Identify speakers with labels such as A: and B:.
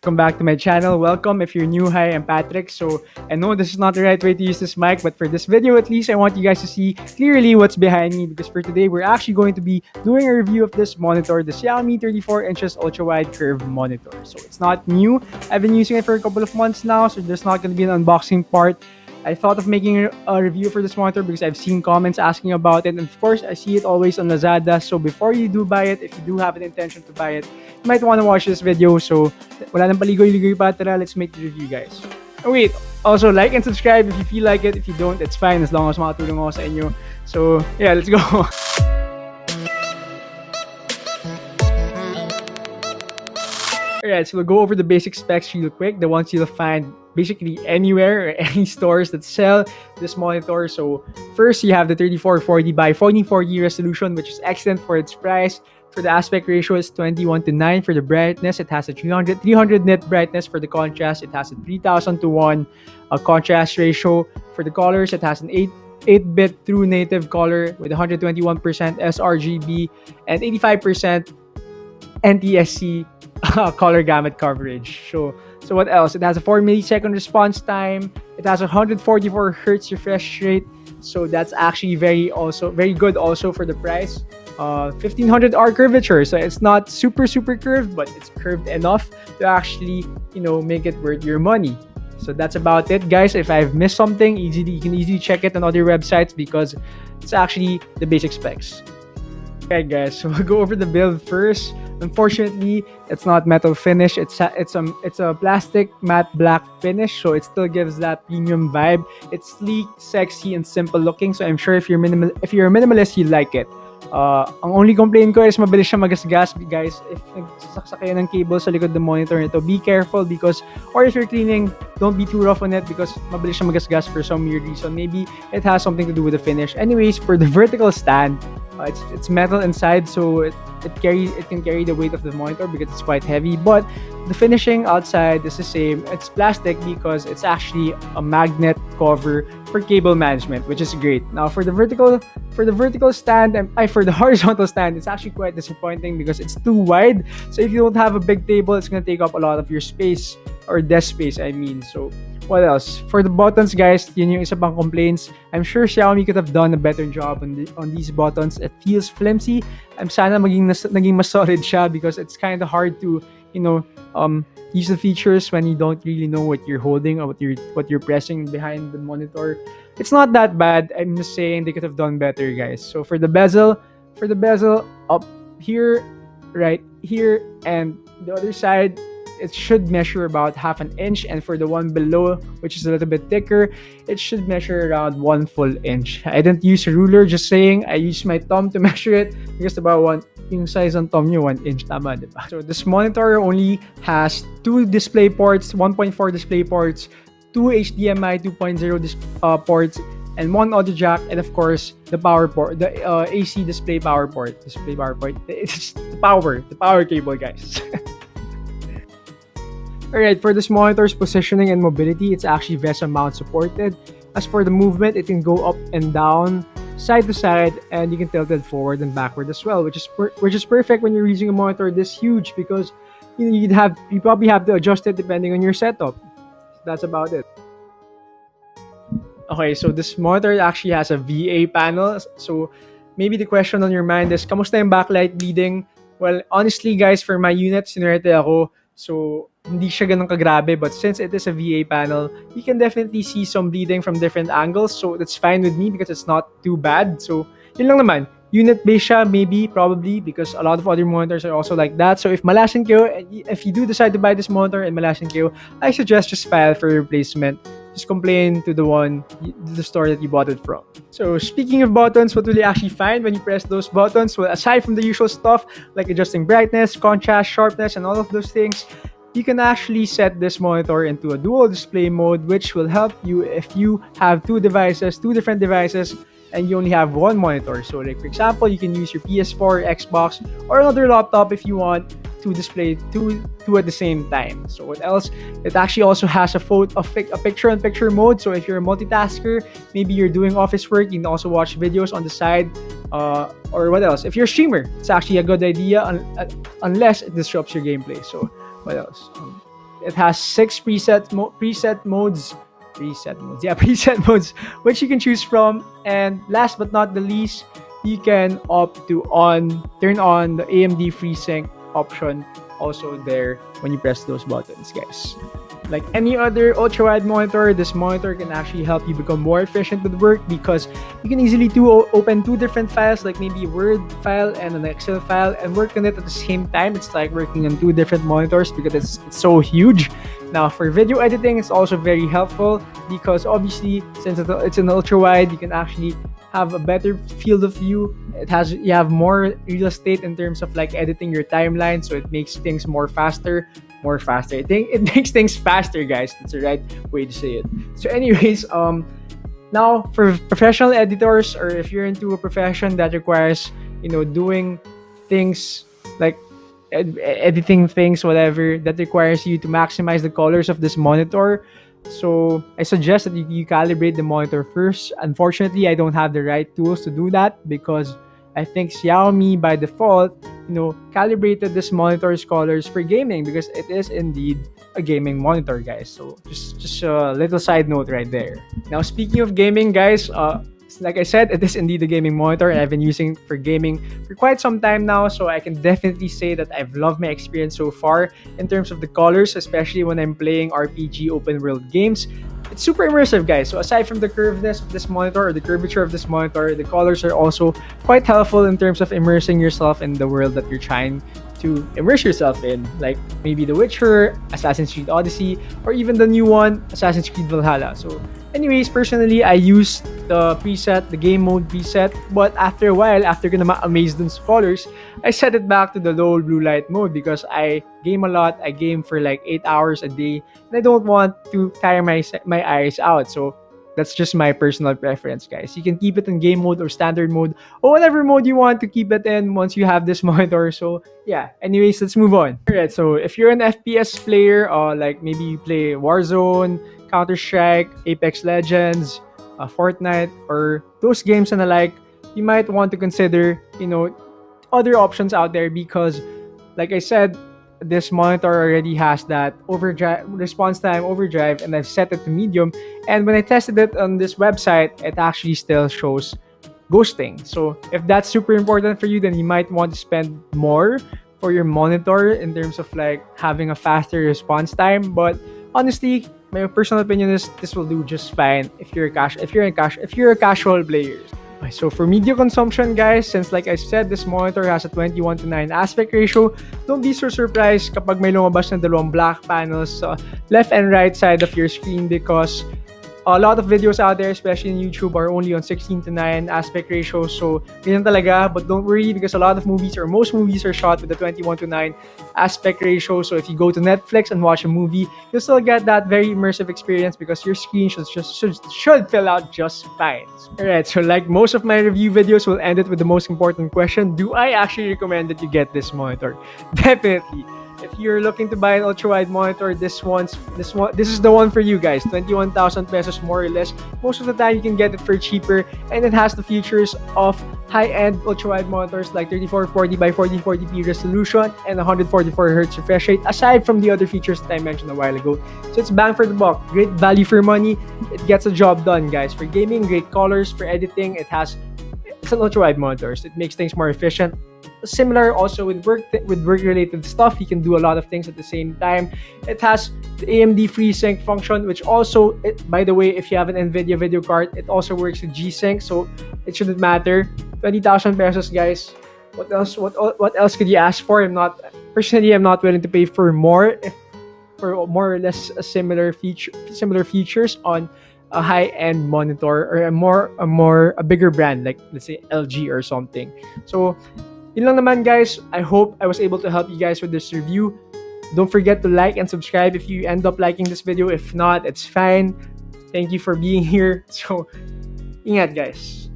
A: Welcome back to my channel. Welcome if you're new. Hi, I'm Patrick. So I know this is not the right way to use this mic, but for this video at least, I want you guys to see clearly what's behind me, because for today, we're actually going to be doing a review of this monitor, the Xiaomi 34 inches Ultrawide Curved Monitor. So it's not new. I've been using it for a couple of months now, so there's not going to be an unboxing part. I thought of making a review for this monitor because I've seen comments asking about it, and of course, I see it always on Lazada. So before you do buy it, if you do have an intention to buy it, you might want to watch this video. So wala nang paligoy-ligoy pa, tara, let's make the review, guys. Oh wait, also like and subscribe if you feel like it. If you don't, it's fine as long as makatulong ako sa inyo. So yeah, let's go. Alright, so we'll go over the basic specs real quick, the ones you'll find basically anywhere or any stores that sell this monitor. So first, you have the 3440 by 1440 resolution, which is excellent for its price. For the aspect ratio, it's 21:9. For the brightness, it has a 300 nit brightness. For the contrast, it has a 3000:1 contrast ratio. For the colors, it has an 8-bit true native color with 121% sRGB and 85% NTSC color gamut coverage. So what else? It has a 4 millisecond response time. It has a 144 hertz refresh rate. So that's actually very good also for the price. 1500 R curvature. So it's not super curved, but it's curved enough to actually, make it worth your money. So that's about it, guys. If I've missed something, you can easily check it on other websites because it's actually the basic specs. Okay, guys, so we'll go over the build first. Unfortunately, it's not metal finish. It's a plastic matte black finish, so it still gives that premium vibe. It's sleek, sexy, and simple looking. So I'm sure if you're a minimalist, you like it. Ang only complaint ko is mabilis siya magasgas, guys. If nagsasaksak kayo ng cable sa likod ng monitor nito, be careful or if you're cleaning, don't be too rough on it because mabilis siya magasgas for some weird reason. Maybe it has something to do with the finish. Anyways, for the vertical stand, it's metal inside, so it can carry the weight of the monitor because it's quite heavy. But the finishing outside is the same. It's plastic because it's actually a magnet cover for cable management, which is great. Now for the vertical stand for the horizontal stand, it's actually quite disappointing because it's too wide. So if you don't have a big table, it's gonna take up a lot of your space, or desk space, I mean. So what else? For the buttons, guys, yun yung isa pang complaints. I'm sure Xiaomi could have done a better job on these buttons. It feels flimsy. Sana naging mas solid siya because it's kind of hard to, use the features when you don't really know what you're holding or what you're pressing behind the monitor. It's not that bad. I'm just saying they could have done better, guys. So for the bezel up here, right here, and the other side, it should measure about half an inch, and for the one below, which is a little bit thicker, it should measure around 1 full inch. I didn't use a ruler, just saying. I used my thumb to measure it because yung size ng thumb nyo, 1 inch, tama, diba? So this monitor only has 2 display ports, 1.4 display ports, 2 HDMI 2.0 ports, and 1 audio jack, and of course the power port, the AC display power port. It's the power cable, guys. Alright, for this monitor's positioning and mobility, it's actually VESA mount supported. As for the movement, it can go up and down, side to side, and you can tilt it forward and backward as well, which is perfect when you're using a monitor this huge because you probably have to adjust it depending on your setup. That's about it. Okay, so this monitor actually has a VA panel. So maybe the question on your mind is, kamusta yung backlight bleeding? Well, honestly, guys, for my unit, sinurete ako. So, hindi siya ganun kagrabe, but since it is a VA panel, you can definitely see some bleeding from different angles. So, that's fine with me because it's not too bad. So, yun lang naman. Unit-based siya, maybe, probably, because a lot of other monitors are also like that. So, if malasin kayo, if you do decide to buy this monitor and malasin kayo, I suggest just file for replacement. Just complain to the store that you bought it from. So speaking of buttons, what will you actually find when you press those buttons? Well, aside from the usual stuff like adjusting brightness, contrast, sharpness, and all of those things, you can actually set this monitor into a dual display mode, which will help you if you have two different devices, and you only have one monitor. So like for example, you can use your PS4, Xbox, or another laptop if you want to display two at the same time. So what else? It actually also has a picture-in-picture mode. So if you're a multitasker, maybe you're doing office work, you can also watch videos on the side. Or what else? If you're a streamer, it's actually a good idea unless it disrupts your gameplay. So what else? It has 6 preset modes. Preset modes, which you can choose from. And last but not the least, you can opt to turn on the AMD FreeSync option also there when you press those buttons, guys. Like any other ultra-wide monitor, this monitor can actually help you become more efficient with work because you can easily open 2 different files, like maybe a Word file and an Excel file, and work on it at the same time. It's like working on 2 different monitors because it's so huge. Now, for video editing, it's also very helpful because obviously, since it's an ultra-wide, you can actually have a better field of view. You have more real estate in terms of like editing your timeline, so it makes things faster. I think it makes things faster, guys. That's the right way to say it. So, anyways, now for professional editors, or if you're into a profession that requires, doing things like editing things, whatever, that requires you to maximize the colors of this monitor. So I suggest that you calibrate the monitor first. Unfortunately, I don't have the right tools to do that because I think Xiaomi by default, calibrated this monitor's colors for gaming because it is indeed a gaming monitor, guys. So just a little side note right there. Now, speaking of gaming, guys, like I said, it is indeed a gaming monitor, and I've been using for gaming for quite some time now, so I can definitely say that I've loved my experience so far in terms of the colors, especially when I'm playing RPG open world games. It's super immersive, guys. So aside from the curvedness of this monitor or the curvature of this monitor, the colors are also quite helpful in terms of immersing yourself in the world that you're trying to immerse yourself in, like maybe The Witcher, Assassin's Creed Odyssey, or even the new one, Assassin's Creed Valhalla. So anyways, personally, I use the game mode preset, but after a while, after ko na ma-amaze dun sa colors, I set it back to the low blue light mode because I game a lot. I game for like 8 hours a day, and I don't want to tire my eyes out. So that's just my personal preference, guys. You can keep it in game mode or standard mode or whatever mode you want to keep it in once you have this monitor. So yeah, anyways, let's move on. Alright, so if you're an FPS player, like maybe you play Warzone, Counter-Strike, Apex Legends, Fortnite, or those games and the like, you might want to consider, other options out there because, like I said, this monitor already has that response time overdrive, and I've set it to medium. And when I tested it on this website, it actually still shows ghosting. So if that's super important for you, then you might want to spend more for your monitor in terms of like having a faster response time. But honestly, my personal opinion is this will do just fine if you're a casual player. So for media consumption, guys, since like I said, this monitor has a 21:9 aspect ratio, don't be so surprised kapag may lumabas na dalawang black panels sa left and right side of your screen because a lot of videos out there, especially in YouTube, are only on 16:9 aspect ratio. So, ganyan talaga. But don't worry because a lot of movies or most movies are shot with the 21:9 aspect ratio. So, if you go to Netflix and watch a movie, you'll still get that very immersive experience because your screen should fill out just fine. Alright, so like most of my review videos, we'll end it with the most important question. Do I actually recommend that you get this monitor? Definitely. If you're looking to buy an ultra-wide monitor, this is the one for you guys. 21,000 pesos more or less. Most of the time, you can get it for cheaper, and it has the features of high-end ultra-wide monitors like 3440 by 1440p resolution and 144Hz refresh rate, aside from the other features that I mentioned a while ago. So it's bang for the buck. Great value for money. It gets the job done, guys. For gaming, great colors. For editing, it's an ultra-wide monitor, so it makes things more efficient. Similar also with work-related stuff. You can do a lot of things at the same time. It has the AMD FreeSync function, which also, by the way, if you have an NVIDIA video card, it also works with G-Sync, so it shouldn't matter. 20,000 pesos, guys. What else could you ask for? I'm not willing to pay for more or less similar features on a high-end monitor or a bigger brand like, let's say, LG or something. So yun lang naman, guys. I hope I was able to help you guys with this review. Don't forget to like and subscribe if you end up liking this video. If not, it's fine. Thank you for being here. So, ingat, guys.